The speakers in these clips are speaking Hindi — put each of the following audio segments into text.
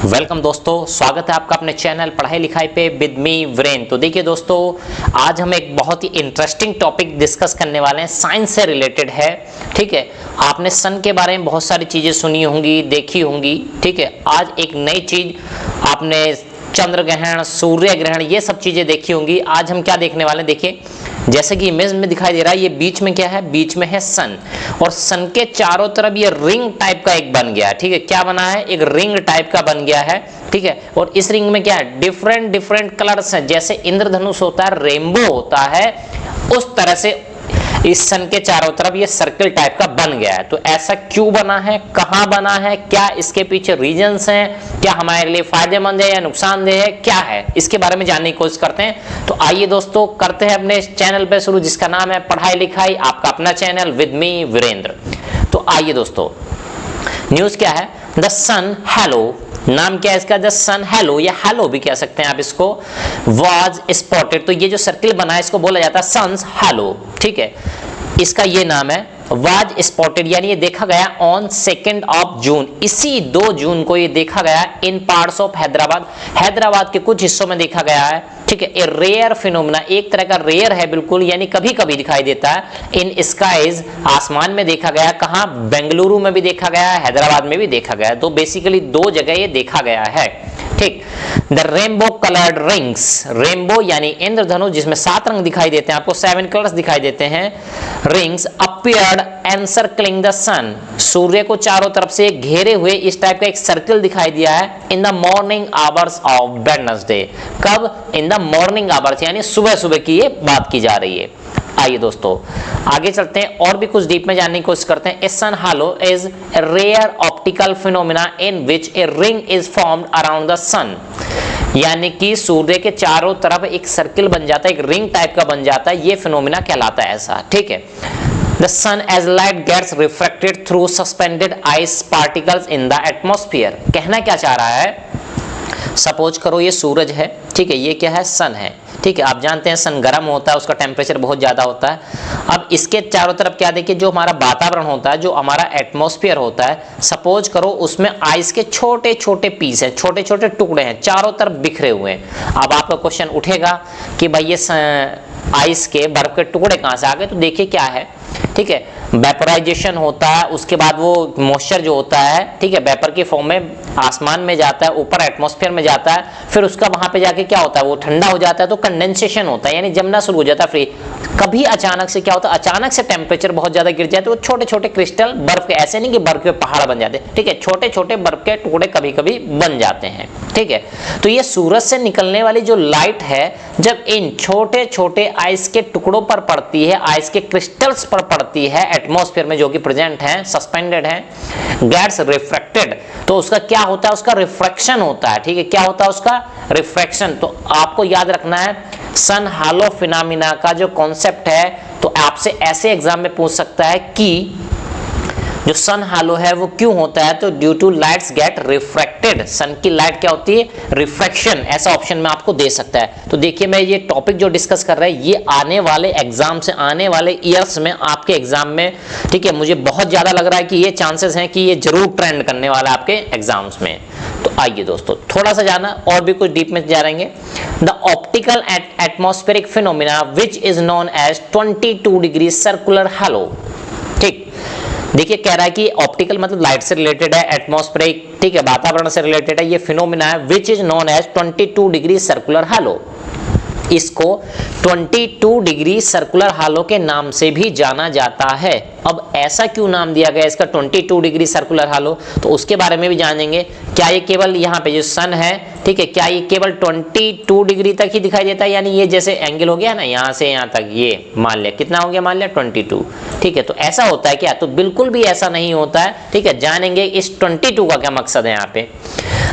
वेलकम दोस्तों, स्वागत है आपका अपने चैनल पढ़ाई लिखाई पे विद मी वीरेंद्र। तो देखिए दोस्तों, आज हम एक बहुत ही इंटरेस्टिंग टॉपिक डिस्कस करने वाले हैं, साइंस से रिलेटेड है। ठीक है, आपने सन के बारे में बहुत सारी चीजें सुनी होंगी, देखी होंगी। ठीक है, आज एक नई चीज आपने चंद्र ग्रहण, सूर्य ग्रहण, ये सब चीजें देखी होंगी। आज हम क्या देखने वाले हैं, देखिए जैसे कि इमेज में दिखाई दे रहा है, ये बीच में क्या है, बीच में है सन, और सन के चारों तरफ ये रिंग टाइप का एक बन गया है। ठीक है, क्या बना है, एक रिंग टाइप का बन गया है। ठीक है, और इस रिंग में क्या है, डिफरेंट डिफरेंट कलर्स हैं। जैसे इंद्रधनुष होता है, रेनबो होता है, उस तरह से इस सन के चारों तरफ ये सर्कल टाइप का बन गया है। तो ऐसा क्यों बना है, कहां बना है, क्या इसके पीछे रीजंस हैं, क्या हमारे लिए फायदेमंद है या नुकसानदेह है, क्या है, इसके बारे में जानने की कोशिश करते हैं। तो आइए दोस्तों, करते हैं अपने चैनल पे शुरू, जिसका नाम है पढ़ाई लिखाई, आपका अपना चैनल विद मी वीरेंद्र। तो आइए दोस्तों, न्यूज क्या है, द सन हेलो, नाम क्या है इसका, द सन हेलो, या हेलो भी कह सकते हैं आप इसको, वाज स्पॉटेड। तो ये जो सर्किल बना है इसको बोला जाता है सन्स हेलो। ठीक है, इसका ये नाम है वाज स्पॉटेड, यानी ये देखा गया ऑन 2 जून, इसी 2 जून को ये देखा गया इन पार्ट्स ऑफ हैदराबाद, हैदराबाद के कुछ हिस्सों में देखा गया है। ठीक है, ए रेयर फिनोमेना, एक तरह का रेयर है बिल्कुल, यानी कभी कभी दिखाई देता है। इन स्काईज, आसमान में देखा गया, कहां, बेंगलुरु में भी देखा गया, हैदराबाद में भी देखा गया। तो बेसिकली 2 जगह ये देखा गया है। ठीक, the rainbow coloured rings, rainbow यानी इंद्रधनुष जिसमें 7 रंग दिखाई देते हैं, आपको 7 कलर्स दिखाई देते हैं, रिंग्स अपीयर्ड एनसर्कलिंग द सन, सूर्य को चारों तरफ से घेरे हुए इस टाइप का एक सर्कल दिखाई दिया है in the morning hours of Wednesday. कब, इन द मॉर्निंग आवर्स, यानी सुबह सुबह की ये बात की जा रही है। आइए दोस्तों आगे चलते हैं और भी कुछ डीप में जानने की कोशिश करते हैं। A sun halo is a rare optical phenomena in which a ring is formed around the sun, यानी कि सूर्य के चारों तरफ एक सर्किल बन जाता है, एक रिंग टाइप का बन जाता है, ये फिनोमेना कहलाता है ऐसा। ठीक है, the sun as light gets refracted through suspended ice particles in the atmosphere। कहना क्या चाह रहा है, सपोज करो ये सूरज है, ठीक है, ये क्या है, सन है। ठीक है, आप जानते हैं सन गर्म होता है, उसका टेम्परेचर बहुत ज्यादा होता है। अब इसके चारों तरफ क्या, देखिए जो हमारा वातावरण होता है, जो हमारा एटमॉस्फेयर होता है, सपोज करो उसमें आइस के छोटे छोटे पीस है, छोटे छोटे टुकड़े हैं, चारों तरफ बिखरे हुए हैं। अब आपका क्वेश्चन उठेगा कि भाई ये आइस के, बर्फ के टुकड़े कहां से आ गए। तो देखिए क्या है, ठीक है, वेपराइजेशन होता है, उसके बाद वो मॉइस्चर जो होता है, ठीक है, वेपर के फॉर्म में आसमान में जाता है, ऊपर एटमॉस्फेयर में जाता है, फिर उसका वहां पे जाके क्या होता है, वो ठंडा हो जाता है, तो कंडेंसेशन होता है, यानी जमना शुरू हो जाता है फ्री। कभी अचानक से क्या होता है, अचानक से टेम्परेचर बहुत ज्यादा गिर जाए तो वो छोटे छोटे क्रिस्टल बर्फ के, ऐसे नहीं कि बर्फ के पहाड़ बन जाते, ठीक है, छोटे छोटे बर्फ के टुकड़े कभी कभी बन जाते हैं। ठीक है, तो ये सूरज से निकलने वाली जो लाइट है, जब इन छोटे छोटे आइस के टुकड़ों पर पड़ती है, आइस के क्रिस्टल्स पर पड़ती है एटमॉस्फेयर में जो कि प्रेजेंट हैं, सस्पेंडेड हैं, गेट्स रिफ्रैक्टेड, तो उसका क्या होता है, उसका रिफ्रैक्शन होता है। ठीक है, क्या होता है उसका रिफ्रैक्शन। तो आपको याद रखना है सन हालो फिनोमेना का जो कॉन्सेप्ट है, तो आपसे ऐसे एग्जाम में पूछ सकता है कि जो सन हालो है वो क्यों होता है, तो due to lights get refracted, sun की लाइट क्या होती है, रिफ्रैक्शन, ऐसा ऑप्शन में आपको दे सकता है। तो देखिए मैं ये टॉपिक जो डिस्कस कर रहा है, ये आने वाले एग्जाम से, आने वाले ईयर्स में आपके एग्जाम में, ठीक है, मुझे बहुत ज्यादा लग रहा है कि ये चांसेस हैं कि ये जरूर ट्रेंड करने वाला है आपके एग्जाम्स में। तो आइए दोस्तों थोड़ा सा जाना और भी कुछ डीप में जाएंगे। The optical atmospheric phenomena which is known as 22 degree circular halo. ठीक, देखिए कह रहा है कि ऑप्टिकल मतलब लाइट से रिलेटेड है, एटमॉस्फेरिक, ठीक है, वातावरण से रिलेटेड है, ये फिनोमेना है which is known as 22 degree circular halo. इसको 22 डिग्री सर्कुलर हालो के नाम से भी जाना जाता है। अब ऐसा क्यों नाम दिया गया इसका 22 डिग्री सर्कुलर हालो, तो उसके बारे में भी जानेंगे। क्या ये केवल यहाँ पे जो सन है, ठीक है, क्या ये केवल 22 डिग्री तक ही दिखाई देता है, यानी ये जैसे एंगल हो गया ना, यहाँ से यहाँ तक, ये मान लिया कितना हो गया, मान लिया 22। ठीक है, तो ऐसा होता है क्या, तो बिल्कुल भी ऐसा नहीं होता है। ठीक है, जानेंगे इस 22 का क्या मकसद है यहाँ पे।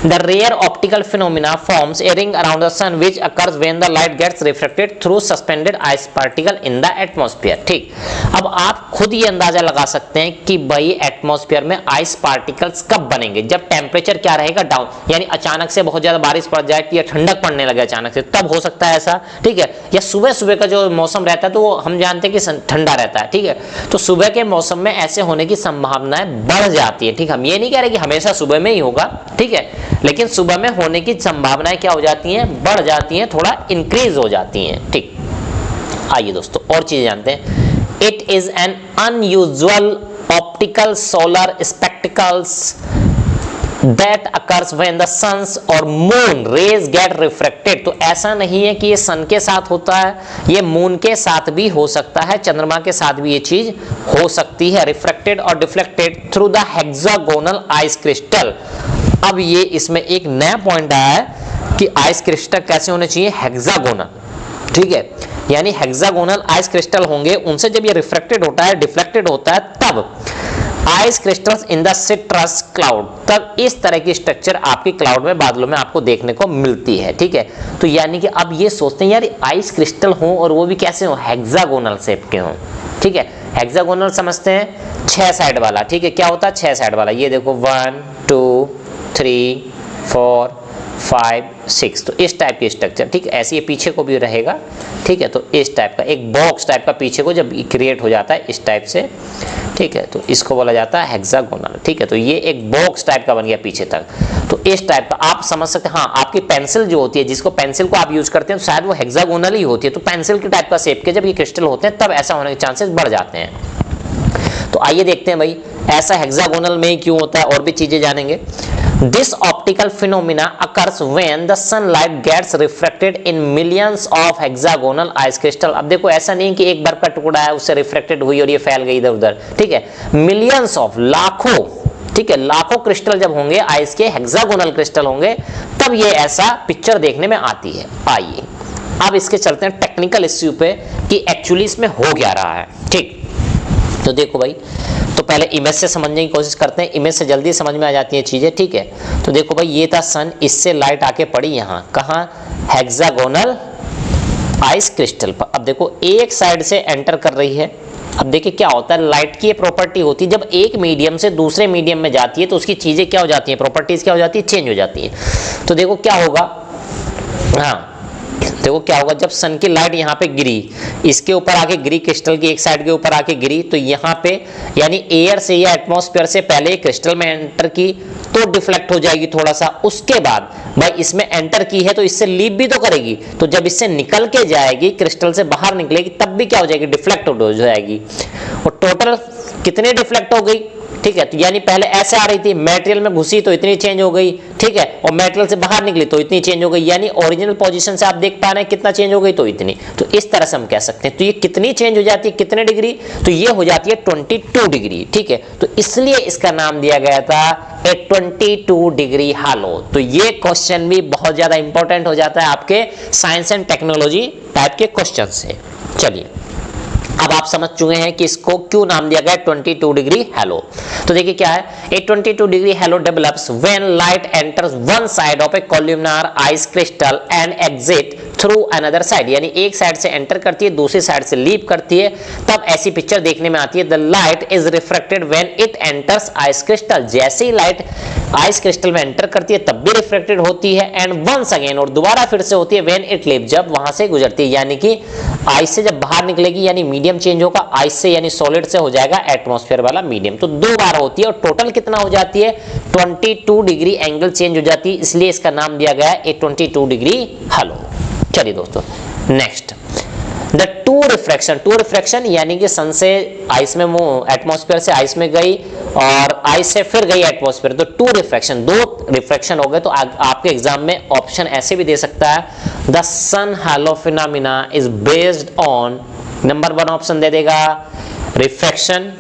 The rare optical phenomena forms a ring around the sun which occurs when the light gets refracted through suspended ice particle in the atmosphere। ठीक, अब आप खुद ये अंदाजा लगा सकते हैं कि भाई एटमॉस्फेयर में आइस पार्टिकल्स कब बनेंगे? जब टेम्परेचर क्या रहेगा? डाउन, यानी अचानक से बहुत ज्यादा बारिश पड़ जाए या ठंडक पड़ने लगे अचानक से, तब हो सकता है ऐसा, ठीक है। या सुबह सुबह का जो मौसम रहता है तो वो हम जानते हैं कि ठंडा रहता है, ठीक है। तो सुबह के मौसम में ऐसे होने की संभावनाएं बढ़ जाती है, ठीक है। हम ये नहीं कह रहे कि हमेशा सुबह में ही होगा, ठीक है, लेकिन सुबह में होने की संभावनाएं क्या हो जाती हैं? बढ़ जाती हैं, थोड़ा इंक्रीज हो जाती हैं, ठीक। आइए दोस्तों और चीजें जानते हैं। It is an unusual optical solar spectacles that occurs when the sun's or moon rays get refracted। तो ऐसा नहीं है कि ये सन के साथ होता है, ये मून के साथ भी हो सकता है, चंद्रमा के साथ भी ये चीज हो सकती है। रिफ्रैक्टेड और deflected through the hexagonal ice crystal. अब ये इसमें एक नया पॉइंट आया है कि आइस क्रिस्टल कैसे होने चाहिए? हेक्सागोनल, ठीक है, यानी हेक्सागोनल आइस क्रिस्टल होंगे, उनसे जब ये रिफ्रैक्टेड होता है, डिफ्लेक्टेड होता है, तब ice crystals in the citrus cloud, तब इस तरह की स्ट्रक्चर आपकी क्लाउड में, बादलों में आपको देखने को मिलती है, ठीक है। तो यानी कि अब ये सोचते हैं यार आइस क्रिस्टल हो और वो भी कैसे हो? हेक्सागोनल शेप के हो, ठीक है। हेक्सागोनल समझते हैं 6 साइड वाला, ठीक है। क्या होता है 6 साइड वाला? ये देखो 1 2 3 4 5 6, तो इस टाइप की स्ट्रक्चर, ठीक है। ऐसे ये पीछे को भी रहेगा, ठीक है। तो इस टाइप का एक बॉक्स टाइप का पीछे को जब क्रिएट हो जाता है इस टाइप से, ठीक है, तो इसको बोला जाता है हेक्सागोनल, ठीक है। तो ये एक बॉक्स टाइप का बन गया पीछे तक, तो इस टाइप का आप समझ सकते हैं। हाँ, आपकी पेंसिल जो होती है, जिसको पेंसिल को आप यूज करते हैं, तो शायद वो हेक्सागोनल ही होती है। तो पेंसिल के टाइप का शेप के जब ये क्रिस्टल होते हैं तब ऐसा होने के चांसेस बढ़ जाते हैं। तो आइए देखते हैं भाई ऐसा हेक्सागोनल में क्यों होता है, और भी चीजें जानेंगे। This optical phenomena occurs when the sunlight gets refracted in millions of hexagonal ice crystal। अब देखो ऐसा नहीं कि एक बर्फ का टुकड़ा है उससे रिफ्लेक्टेड हुई और ये फैल गई इधर उधर, ठीक है। मिलियंस ऑफ, लाखों, ठीक है, लाखों क्रिस्टल जब होंगे आइस के, हेक्सागोनल क्रिस्टल होंगे, तब ये ऐसा पिक्चर देखने में आती है। आइए अब इसके चलते हैं टेक्निकल इश्यू पे कि एक्चुअली इसमें हो क्या रहा है, ठीक। तो देखो भाई, तो पहले इमेज से समझने की कोशिश करते हैं, इमेज से जल्दी समझ में आ जाती है चीजें, ठीक है। तो देखो भाई ये था सन, इससे लाइट आके पड़ी यहाँ, कहाँ? हेक्सागोनल आइस क्रिस्टल पर। अब देखो एक साइड से एंटर कर रही है। अब देखिए क्या होता है, लाइट की ये प्रॉपर्टी होती है, जब एक मीडियम से दूसरे मीडियम में जाती है तो उसकी चीजें क्या हो जाती है? प्रॉपर्टीज क्या हो जाती है? चेंज हो जाती है। तो देखो क्या होगा, हाँ देखो क्या होगा, जब सन की लाइट यहाँ पे गिरी, इसके ऊपर आके गिरी, क्रिस्टल की एक साइड के ऊपर आके गिरी, तो यहाँ पे यानी एयर से या एटमॉस्फेयर से पहले क्रिस्टल में एंटर की तो डिफ्लेक्ट हो जाएगी थोड़ा सा, उसके बाद भाई इसमें एंटर की है तो इससे लीप भी तो करेगी, तो जब इससे निकल के जाएगी, क्रिस्टल से बाहर निकलेगी, तब भी क्या हो जाएगी? डिफ्लेक्ट हो जाएगी। और टोटल कितने डिफ्लेक्ट हो गई, ठीक है। तो यानी पहले ऐसे आ रही थी, मटेरियल में घुसी तो इतनी चेंज हो गई, ठीक है, और मटेरियल से बाहर निकली तो इतनी चेंज हो गई, यानी ओरिजिनल पोजीशन से आप देख पा रहे हैं कितना चेंज हो गई, तो इतनी। तो इस तरह से हम कह सकते हैं। तो ये कितनी चेंज हो जाती है, कितने डिग्री? तो ये हो जाती है 22 डिग्री, ठीक है। तो इसलिए इसका नाम दिया गया था ए 22 डिग्री हालो। तो ये क्वेश्चन भी बहुत ज्यादा इंपॉर्टेंट हो जाता है आपके साइंस एंड टेक्नोलॉजी टाइप के क्वेश्चन से। चलिए अब आप समझ चुके हैं कि इसको क्यों नाम दिया गया 22 डिग्री हेलो। तो देखिए क्या है, a 22 degree halo develops when light enters one side of a columnar ice crystal and exit through another side, यानी एक साइड से एंटर करती है, दूसरी साइड से लीव करती है, तब ऐसी पिक्चर देखने में आती है। The light is refracted when it enters ice crystal, जैसे ही लाइट आइस क्रिस्टल में एंटर करती है तब भी रिफ्रेक्टेड होती है, एंड वंस अगेन, और दोबारा फिर से होती है, व्हेन इट लीव, जब वहां से गुजरती है, यानी कि आइस से जब बाहर निकलेगी, यानी मीडियम चेंज होगा, आइस से यानी सॉलिड से हो जाएगा एटमॉस्फेयर वाला मीडियम। तो 2 बार होती है और टोटल कितना हो जाती है? 22 डिग्री एंगल चेंज हो जाती है, इसलिए इसका नाम दिया गया है 22 डिग्री हेलो। चलिए दोस्तों नेक्स्ट, द टू रिफ्रैक्शन यानी कि सन से आइस में, वो एटमॉस्फेयर से आइस में गई और आइस से फिर गई एटमॉस्फेयर, तो 2 रिफ्रैक्शन, 2 रिफ्रैक्शन हो गए। तो आपके एग्जाम में ऑप्शन ऐसे भी दे सकता है, the sun halo phenomena is based on, number 1 option दे देगा रिफ्रैक्शन,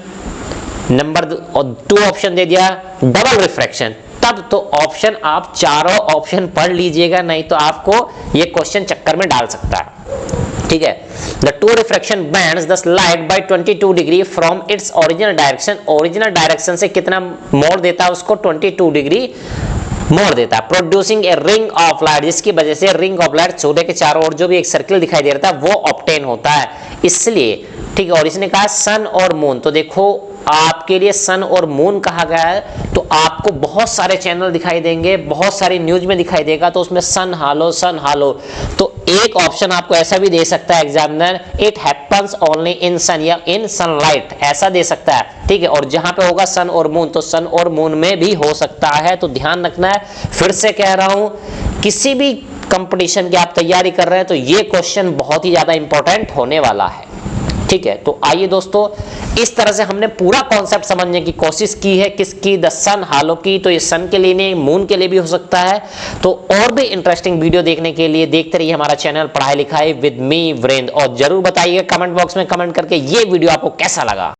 नंबर 2 ऑप्शन दे दिया डबल रिफ्रैक्शन। तब तो ऑप्शन आप चारों ऑप्शन पढ़ लीजिएगा, नहीं तो आपको ये क्वेश्चन चक्कर में डाल सकता है, ठीक है। The two refraction bands the light by 22 degree from its original direction, original direction से कितना मोड़ देता है उसको? 22 डिग्री मोड़ देता है, producing a ring of light, जिसकी वजह से रिंग ऑफ लाइट, सूर्य के चारों ओर जो भी एक सर्किल दिखाई दे रहा था वो ऑब्टेन होता है, इसलिए, ठीक है। और इसने कहा सन और मून, तो देखो आपके लिए सन और मून कहा गया है तो आपको बहुत सारे चैनल दिखाई देंगे, बहुत सारी न्यूज में दिखाई देगा, तो उसमें सन हालो तो एक ऑप्शन आपको ऐसा भी दे सकता है examiner, it happens only in sun या इन सनलाइट, ऐसा दे सकता है, ठीक है। और जहां पे होगा सन और मून तो सन और मून में भी हो सकता है, तो ध्यान रखना है। फिर से कह रहा हूं, किसी भी कंपटीशन की आप तैयारी कर रहे हैं तो ये क्वेश्चन बहुत ही ज्यादा इंपॉर्टेंट होने वाला है, ठीक है। तो आइए दोस्तों, इस तरह से हमने पूरा कॉन्सेप्ट समझने की कोशिश की है, किसकी, द सन हालो की। तो ये सन के लिए नहीं, मून के लिए भी हो सकता है। तो और भी इंटरेस्टिंग वीडियो देखने के लिए देखते रहिए हमारा चैनल पढ़ाई लिखाई विद मी वीरेंद्र, और जरूर बताइए कमेंट बॉक्स में कमेंट करके ये वीडियो आपको कैसा लगा।